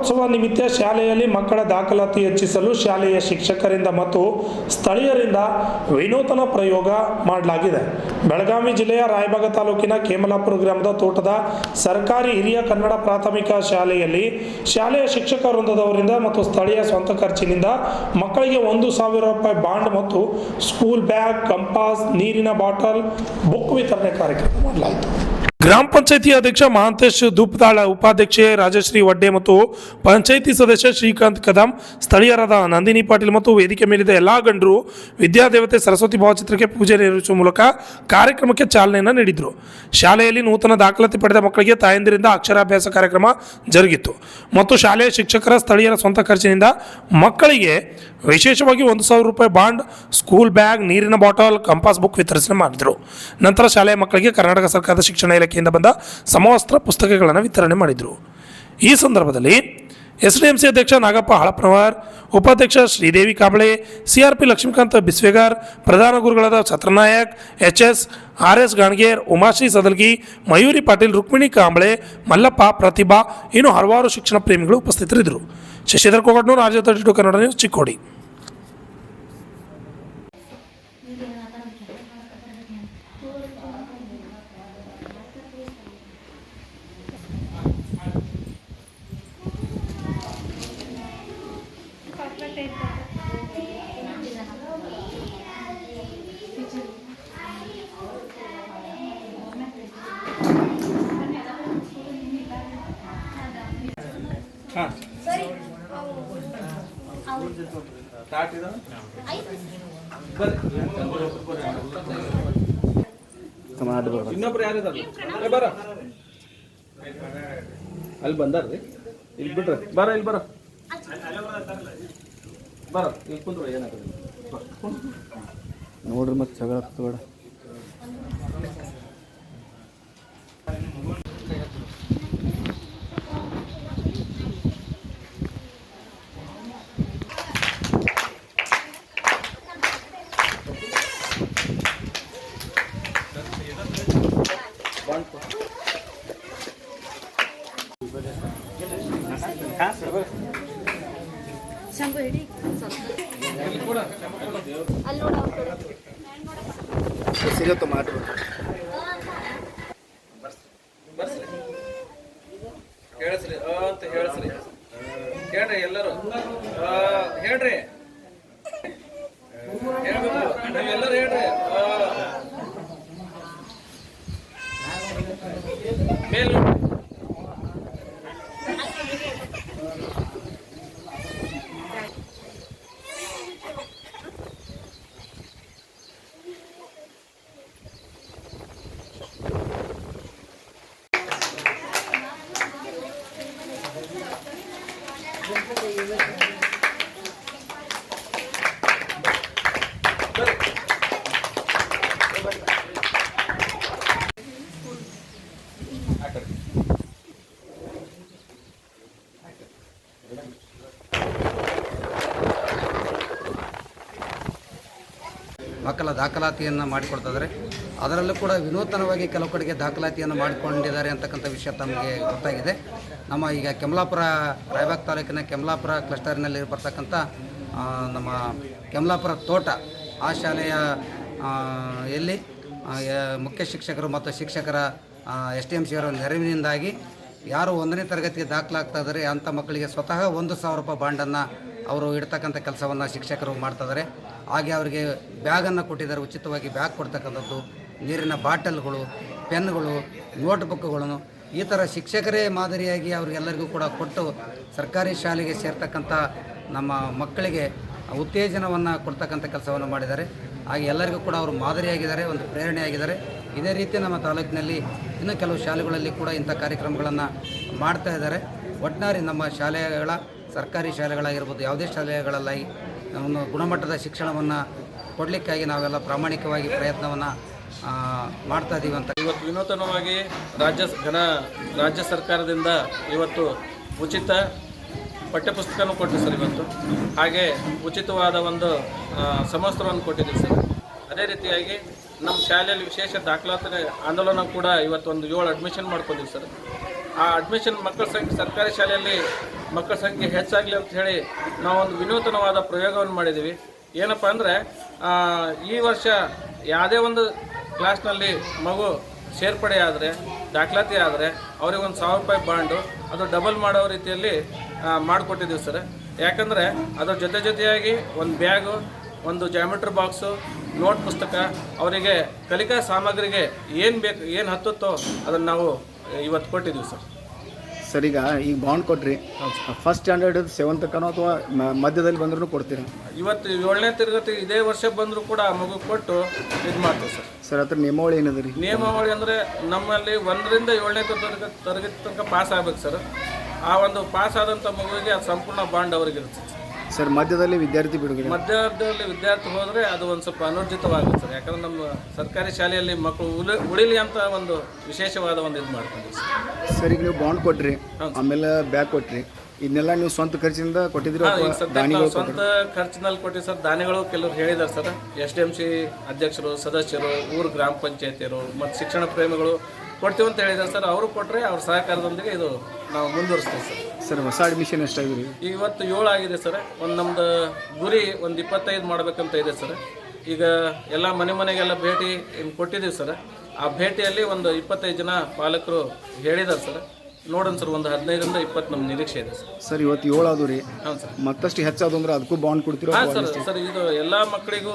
ವಾರೋತ್ಸವ ನಿಮಿತ್ತ ಶಾಲೆಯಲ್ಲಿ ಮಕ್ಕಳ ದಾಖಲಾತಿ ಹೆಚ್ಚಿಸಲು ಶಾಲೆಯ ಶಿಕ್ಷಕರಿಂದ ಮತ್ತು ಸ್ಥಳೀಯರಿಂದ ವಿನೂತನ ಪ್ರಯೋಗ ಮಾಡಲಾಗಿದೆ. ಬೆಳಗಾವಿ ಜಿಲ್ಲೆಯ ರಾಯಬಾಗ ತಾಲೂಕಿನ ಕೇಮಲಾಪುರ ಗ್ರಾಮದ ತೋಟದ ಸರ್ಕಾರಿ ಹಿರಿಯ ಕನ್ನಡ ಪ್ರಾಥಮಿಕ ಶಾಲೆಯಲ್ಲಿ ಶಾಲೆಯ ಶಿಕ್ಷಕ ವೃಂದದವರಿಂದ ಮತ್ತು ಸ್ಥಳೀಯ ಸ್ವಂತ ಖರ್ಚಿನಿಂದ ಮಕ್ಕಳಿಗೆ 1,000 ರೂಪಾಯಿ ಬಾಂಡ್ ಮತ್ತು ಸ್ಕೂಲ್ ಬ್ಯಾಗ್, ಕಂಪಾಸ್, ನೀರಿನ ಬಾಟಲ್, ಬುಕ್ ವಿತರಣೆ ಕಾರ್ಯಕ್ರಮ ಮಾಡಲಾಯಿತು. ಗ್ರಾಮ ಪಂಚಾಯಿತಿ ಅಧ್ಯಕ್ಷ ಮಹಾಂತೇಶ್ ಧೂಪದಾಳ, ಉಪಾಧ್ಯಕ್ಷೆ ರಾಜಶ್ರೀ ವಡ್ಡೆ ಮತ್ತು ಪಂಚಾಯಿತಿ ಸದಸ್ಯ ಶ್ರೀಕಾಂತ್ ಕದಂ, ಸ್ಥಳೀಯರಾದ ನಂದಿನಿ ಪಾಟೀಲ್ ಮತ್ತು ವೇದಿಕೆ ಮೇಲಿದ್ದ ಎಲ್ಲಾ ಗಣ್ಯರು ವಿದ್ಯಾದೇವತೆ ಸರಸ್ವತಿ ಭಾವಚಿತ್ರಕ್ಕೆ ಪೂಜೆ ನೆರವೇರಿಸುವ ಮೂಲಕ ಕಾರ್ಯಕ್ರಮಕ್ಕೆ ಚಾಲನೆಯನ್ನು ನೀಡಿದರು. ಶಾಲೆಯಲ್ಲಿ ನೂತನ ದಾಖಲಾತಿ ಪಡೆದ ಮಕ್ಕಳಿಗೆ ತಾಯಂದಿರಿಂದ ಅಕ್ಷರಾಭ್ಯಾಸ ಕಾರ್ಯಕ್ರಮ ಜರುಗಿತು ಮತ್ತು ಶಾಲೆಯ ಶಿಕ್ಷಕರ ಸ್ಥಳೀಯರ ಸ್ವಂತ ಖರ್ಚಿನಿಂದ ಮಕ್ಕಳಿಗೆ ವಿಶೇಷವಾಗಿ 1,000 ರೂಪಾಯಿ ಬಾಂಡ್, ಸ್ಕೂಲ್ ಬ್ಯಾಗ್, ನೀರಿನ ಬಾಟಲ್, ಕಂಪಾಸ್, ಬುಕ್ ವಿತರಿಸಣೆ ಮಾಡಿದರು. ನಂತರ ಶಾಲೆಯ ಮಕ್ಕಳಿಗೆ ಕರ್ನಾಟಕ ಸರ್ಕಾರದ ಶಿಕ್ಷಣ ಇಲಾಖೆಯಿಂದ ಬಂದ ಸಮವಸ್ತ್ರ ಪುಸ್ತಕಗಳನ್ನು ವಿತರಣೆ ಮಾಡಿದರು. ಈ ಸಂದರ್ಭದಲ್ಲಿ ಎಸ್ಡಿಎಂಸಿ ಅಧ್ಯಕ್ಷ ನಾಗಪ್ಪ ಹಳಪ್ನವರ್, ಉಪಾಧ್ಯಕ್ಷ ಶ್ರೀದೇವಿ ಕಾಬಳೆ, ಸಿಆರ್ಪಿ ಲಕ್ಷ್ಮೀಕಾಂತ್ ಬಿಸ್ವೇಗಾರ್, ಪ್ರಧಾನ ಗುರುಗಳಾದ ಛತ್ರನಾಯಕ್, ಎಚ್ಎಸ್, ಆರ್ಎಸ್ ಗಾಣಗೇರ್, ಉಮಾಶ್ರೀ ಸದಲ್ಗಿ, ಮಯೂರಿ ಪಾಟೀಲ್, ರುಕ್ಮಿಣಿ ಕಾಂಬಳೆ, ಮಲ್ಲಪ್ಪ, ಪ್ರತಿಭಾ ಇನ್ನು ಹಲವಾರು ಶಿಕ್ಷಣ ಪ್ರೇಮಿಗಳು ಉಪಸ್ಥಿತರಿದ್ದರು. Shashidhar Kogadnur, RJ32 Kannada news, Chikkodi. ಇನ್ನೊಬ್ರು ಯಾರಿದಾರ ಬರ ಅಲ್ಲಿ ಬಂದಾರ್ರಿ, ಇಲ್ಲಿ ಬಿಡ್ರಿ, ಬರ ಇಲ್ಲಿ ಬರ ಬರ ಇಲ್ಲಿ ಕುಂದ್ರು, ಏನಾಗ್ತದೆ ನೋಡ್ರಿ, ಮತ್ತೆ ಜಗಳ ಬೇಡ. ಕೇಳಿಸ್ರಿ ಅಂತ ಹೇಳಿಸ್ರಿ, ಹೇಳ್ರಿ ಎಲ್ಲರೂ ಹೇಳ್ರಿ, ಹೇಳ್ಬೇಕು ನೀವೆಲ್ಲರೂ ಹೇಳ್ರಿ. ಮೇಲ್ ಮಕ್ಕಳ ದಾಖಲಾತಿಯನ್ನು ಮಾಡಿಕೊಡ್ತಿದ್ದಾರೆ. ಅದರಲ್ಲೂ ಕೂಡ ವಿನೂತನವಾಗಿ ಕೆಲವು ಕಡೆಗೆ ದಾಖಲಾತಿಯನ್ನು ಮಾಡಿಕೊಂಡಿದ್ದಾರೆ ಅಂತಕ್ಕಂಥ ವಿಷಯ ತಮಗೆ ಗೊತ್ತಾಗಿದೆ. ನಮ್ಮ ಈಗ ಕೆಮಲಾಪುರ, ರಾಯಬಾಗ ತಾಲೂಕಿನ ಕೆಮಲಾಪುರ ಕ್ಲಸ್ಟರ್ನಲ್ಲಿ ಬರ್ತಕ್ಕಂಥ ನಮ್ಮ ಕೆಮಲಾಪುರ ತೋಟ, ಆ ಶಾಲೆಯ ಎಲ್ಲಿ ಮುಖ್ಯ ಶಿಕ್ಷಕರು ಮತ್ತು ಶಿಕ್ಷಕರ STMC ಅವರ ನೆರವಿನಿಂದಾಗಿ ಯಾರು 1ನೇ ತರಗತಿಗೆ ದಾಖಲಾಗ್ತಾ ಇದ್ದಾರೆ ಅಂಥ ಮಕ್ಕಳಿಗೆ ಸ್ವತಃ 1,000 ರೂಪಾಯಿ ಬಾಂಡನ್ನು ಅವರು ಇಡ್ತಕ್ಕಂಥ ಕೆಲಸವನ್ನು ಶಿಕ್ಷಕರು ಮಾಡ್ತಾಯಿದ್ದಾರೆ. ಹಾಗೆ ಅವರಿಗೆ ಬ್ಯಾಗನ್ನು ಕೊಟ್ಟಿದ್ದಾರೆ, ಉಚಿತವಾಗಿ ಬ್ಯಾಗ್ ಕೊಡ್ತಕ್ಕಂಥದ್ದು, ನೀರಿನ ಬಾಟಲ್ಗಳು, ಪೆನ್ಗಳು, ನೋಟ್ಬುಕ್ಗಳನ್ನು ಈ ಥರ ಶಿಕ್ಷಕರೇ ಮಾದರಿಯಾಗಿ ಅವರಿಗೆಲ್ಲರಿಗೂ ಕೂಡ ಕೊಟ್ಟು ಸರ್ಕಾರಿ ಶಾಲೆಗೆ ಸೇರ್ತಕ್ಕಂಥ ನಮ್ಮ ಮಕ್ಕಳಿಗೆ ಉತ್ತೇಜನವನ್ನು ಕೊಡ್ತಕ್ಕಂಥ ಕೆಲಸವನ್ನು ಮಾಡಿದ್ದಾರೆ. ಹಾಗೆ ಎಲ್ಲರಿಗೂ ಕೂಡ ಅವರು ಮಾದರಿಯಾಗಿದ್ದಾರೆ, ಒಂದು ಪ್ರೇರಣೆಯಾಗಿದ್ದಾರೆ. ಇದೇ ರೀತಿ ನಮ್ಮ ತಾಲೂಕಿನಲ್ಲಿ ಇನ್ನೂ ಕೆಲವು ಶಾಲೆಗಳಲ್ಲಿ ಕೂಡ ಇಂಥ ಕಾರ್ಯಕ್ರಮಗಳನ್ನು ಮಾಡ್ತಾ ಇದ್ದಾರೆ. ಒಟ್ಟಾರೆ ನಮ್ಮ ಶಾಲೆಗಳ, ಸರ್ಕಾರಿ ಶಾಲೆಗಳಾಗಿರ್ಬೋದು, ಯಾವುದೇ ಶಾಲೆಗಳಲ್ಲಿ ಒಂದು ಗುಣಮಟ್ಟದ ಶಿಕ್ಷಣವನ್ನು ಕೊಡಲಿಕ್ಕಾಗಿ ನಾವೆಲ್ಲ ಪ್ರಾಮಾಣಿಕವಾಗಿ ಪ್ರಯತ್ನವನ್ನು ಮಾಡ್ತಾ ಇದ್ದೀವಿ ಅಂತ. ಇವತ್ತು ವಿನೂತನವಾಗಿ ರಾಜ್ಯ ಸರ್ಕಾರದಿಂದ ಇವತ್ತು ಉಚಿತ ಪಠ್ಯಪುಸ್ತಕನೂ ಕೊಟ್ಟಿದೆ ಸರ್ ಇವತ್ತು. ಹಾಗೆ ಉಚಿತವಾದ ಒಂದು ಸಮವಸ್ತ್ರವನ್ನು ಕೊಟ್ಟಿದ್ದೀವಿ ಸರ್. ಅದೇ ರೀತಿಯಾಗಿ ನಮ್ಮ ಶಾಲೆಯಲ್ಲಿ ವಿಶೇಷ ದಾಖಲಾತಿ ಆಂದೋಲನ ಕೂಡ ಇವತ್ತು ಒಂದು 7 ಅಡ್ಮಿಷನ್ ಮಾಡ್ಕೊಂಡಿದ್ದೀವಿ ಸರ್. ಆ ಅಡ್ಮಿಷನ್ ಮಕ್ಕಳ ಸಂಖ್ಯೆ ಸರ್ಕಾರಿ ಶಾಲೆಯಲ್ಲಿ ಮಕ್ಕಳ ಸಂಖ್ಯೆ ಹೆಚ್ಚಾಗಲಿ ಅಂತ ಹೇಳಿ ನಾವೊಂದು ವಿನೂತನವಾದ ಪ್ರಯೋಗವನ್ನು ಮಾಡಿದ್ದೀವಿ. ಏನಪ್ಪ ಅಂದರೆ ಈ ವರ್ಷ ಯಾವುದೇ ಒಂದು ಕ್ಲಾಸ್ನಲ್ಲಿ ಮಗು ಸೇರ್ಪಡೆ ಆದರೆ, ದಾಖಲಾತಿ ಆದರೆ ಅವ್ರಿಗೆ ಒಂದು 1000 ರೂಪಾಯಿ ಬಾಂಡು ಅದು ಡಬಲ್ ಮಾಡೋ ರೀತಿಯಲ್ಲಿ ಮಾಡಿಕೊಟ್ಟಿದ್ದೀವಿ ಸರ್. ಯಾಕಂದರೆ ಅದ್ರ ಜೊತೆಯಾಗಿ ಒಂದು ಬ್ಯಾಗು, ಒಂದು ಜಾಮಿಟ್ರಿ ಬಾಕ್ಸು, ನೋಟ್ ಪುಸ್ತಕ, ಅವರಿಗೆ ಕಲಿಕಾ ಸಾಮಗ್ರಿಗೆ ಏನು ಬೇಕು, ಏನು ಹತ್ತುತ್ತೋ ಅದನ್ನು ನಾವು ಇವತ್ತು ಕೊಟ್ಟಿದ್ದೀವಿ ಸರ್. ಸರ್ ಈಗ ಬಾಂಡ್ ಕೊಟ್ರಿ, ಫಸ್ಟ್ ಸ್ಟ್ಯಾಂಡರ್ಡ್ 7th ತನಕ ಅಥವಾ ಮಧ್ಯದಲ್ಲಿ ಬಂದ್ರೂ ಕೊಡ್ತೀರಾ? ಇವತ್ತು 7ನೇ ತರಗತಿ ಇದೇ ವರ್ಷ ಬಂದರೂ ಕೂಡ ಆ ಮಗು ಕೊಟ್ಟು ಇದು ಮಾಡ್ತೀವಿ ಸರ್. ಸರ್ ಅದ್ರ ನಿಯಮಾವಳಿ ಏನದ ರೀ? ನಿಯಮಾವಳಿ ಅಂದರೆ ನಮ್ಮಲ್ಲಿ 1ರಿಂದ 7ನೇ ತರಗತಿ ತನಕ ಪಾಸ್ ಆಗ್ಬೇಕು ಸರ್. ಆ ಒಂದು ಪಾಸ್ ಆದಂಥ ಮಗುವಿಗೆ ಅದು ಸಂಪೂರ್ಣ ಬಾಂಡ್ ಅವ್ರಿಗಿರುತ್ತೆ ಸರ್. ಮಧ್ಯದಲ್ಲಿ ವಿದ್ಯಾರ್ಥಿ ಬಿಡುಗಡೆ, ಮಧ್ಯದಲ್ಲಿ ವಿದ್ಯಾರ್ಥಿ ಹೋದರೆ ಅದು ಒಂದು ಸ್ವಲ್ಪ ಅನೂರ್ಜಿತವಾಗುತ್ತೆ ಸರ್. ಯಾಕಂದರೆ ನಮ್ಮ ಸರ್ಕಾರಿ ಶಾಲೆಯಲ್ಲಿ ಮಕ್ಕಳು ಉಳಿಲಿ ಅಂತ ಒಂದು ವಿಶೇಷವಾದ ಒಂದು ಇದು ಮಾಡ್ಕೊಂಡಿದ್ದೀವಿ ಸರ್. ಸರ್ ಈಗ ನೀವು ಬಾಂಡ್ ಕೊಟ್ರಿ, ಆಮೇಲೆ ಬ್ಯಾಗ್ ಕೊಟ್ರಿ, ಇದನ್ನೆಲ್ಲ ನೀವು ಸ್ವಂತ ಖರ್ಚಿಂದ ಕೊಟ್ಟಿದ್ದೀರಿ ನಾವು ಸ್ವಂತ ಖರ್ಚಿನಲ್ಲಿ ಕೊಟ್ಟಿವಿ ಸರ್. ದಾನಿಗಳು ಕೆಲವರು ಹೇಳಿದ್ದಾರೆ ಸರ್. SDMC ಅಧ್ಯಕ್ಷರು, ಸದಸ್ಯರು, ಊರು ಗ್ರಾಮ ಪಂಚಾಯತಿಯರು ಮತ್ತು ಶಿಕ್ಷಣ ಪ್ರೇಮಿಗಳು ಕೊಡ್ತೀವಿ ಅಂತ ಹೇಳಿದ್ದಾರೆ ಸರ್. ಅವರು ಕೊಟ್ಟರೆ ಅವ್ರ ಸಹಕಾರದೊಂದಿಗೆ ಇದು ನಾವು ಮುಂದುವರಿಸ್ತೀವಿ ಸರ್. ಸರ್ ಹೊಸ ಅಡ್ಮಿಷನ್ ಎಷ್ಟಾಗಿದೆ? ಇವತ್ತು 7 ಆಗಿದೆ ಸರ್. ಒಂದು ನಮ್ಮದು ಗುರಿ ಒಂದು 25 ಮಾಡಬೇಕಂತ ಇದೆ ಸರ್. ಈಗ ಎಲ್ಲ ಮನೆಗೆಲ್ಲ ಭೇಟಿ ಕೊಟ್ಟಿದ್ದೀವಿ ಸರ್. ಆ ಭೇಟಿಯಲ್ಲಿ ಒಂದು 25 ಜನ ಪಾಲಕರು ಹೇಳಿದ್ದಾರೆ ಸರ್. ನೋಡೋಣ ಸರ್, ಒಂದು 15ರಿಂದ 20 ನಮ್ಮ ನಿರೀಕ್ಷೆ ಇದೆ ಸರ್. ಸರ್ ಇವತ್ತು 7 ಆದವು ರೀ. ಹಾಂ ಸರ್. ಮತ್ತಷ್ಟು ಹೆಚ್ಚಾದ ಅಂದ್ರೆ ಅದಕ್ಕೂ ಬಾಂಡ್ ಕೊಡ್ತೀರಾ? ಹಾಂ ಸರ್. ಇದು ಎಲ್ಲ ಮಕ್ಕಳಿಗೂ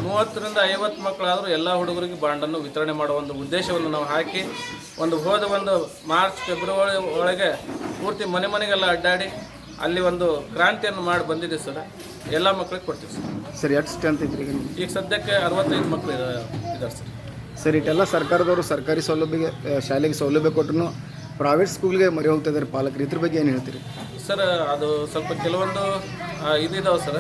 30ರಿಂದ 50 ಮಕ್ಕಳಾದರೂ ಎಲ್ಲ ಹುಡುಗರಿಗೆ ಬಾಂಡನ್ನು ವಿತರಣೆ ಮಾಡುವ ಒಂದು ಉದ್ದೇಶವನ್ನು ನಾವು ಹಾಕಿ ಹೋದ ಮಾರ್ಚ್ ಫೆಬ್ರವರಿ ಒಳಗೆ ಪೂರ್ತಿ ಮನೆಗೆಲ್ಲ ಅಡ್ಡಾಡಿ ಅಲ್ಲಿ ಒಂದು ಕ್ರಾಂತಿಯನ್ನು ಮಾಡಿ ಬಂದಿದ್ದೀವಿ ಸರ್. ಎಲ್ಲ ಮಕ್ಕಳಿಗೆ ಕೊಡ್ತೀವಿ ಸರ್. ಸರ್ ಎಷ್ಟು ಸ್ಟ್ರೆಂತ್ ಐತ್ರಿ ಈಗ ಸದ್ಯಕ್ಕೆ 65 ಮಕ್ಕಳು ಇದ್ದಾರೆ ಸರ್. ಸರ್ ಇಟ್ಟೆಲ್ಲ ಸರ್ಕಾರದವರು ಸರ್ಕಾರಿ ಸೌಲಭ್ಯ ಶಾಲೆಗೆ ಸೌಲಭ್ಯ ಕೊಟ್ಟರು ಪ್ರೈವೇಟ್ ಸ್ಕೂಲ್ಗೆ ಮರಿ ಹೋಗ್ತಾ ಇದ್ದಾರೆ ಪಾಲಕರು, ಇದ್ರ ಬಗ್ಗೆ ಏನು ಹೇಳ್ತೀರಿ? ಸರ್ ಅದು ಸ್ವಲ್ಪ ಕೆಲವೊಂದು ಇದಾವೆ ಸರ್.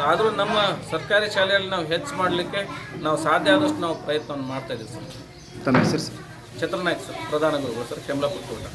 ಆದರೂ ನಮ್ಮ ಸರ್ಕಾರಿ ಶಾಲೆಯಲ್ಲಿ ನಾವು ಹೆಚ್ಚು ಮಾಡಲಿಕ್ಕೆ ನಾವು ಸಾಧ್ಯ ಆದಷ್ಟು ನಾವು ಪ್ರಯತ್ನವನ್ನು ಮಾಡ್ತಾಯಿದ್ದೀವಿ ಸರ್. ತಮ್ಮ ಹೆಸರು ಸರ್? ಛತ್ರನಾಯ್ಕ ಸರ್, ಪ್ರಧಾನ ಗುರುಗಳು ಸರ್, ಕೆಮ್ಲಾಪುರ ತೋಟ.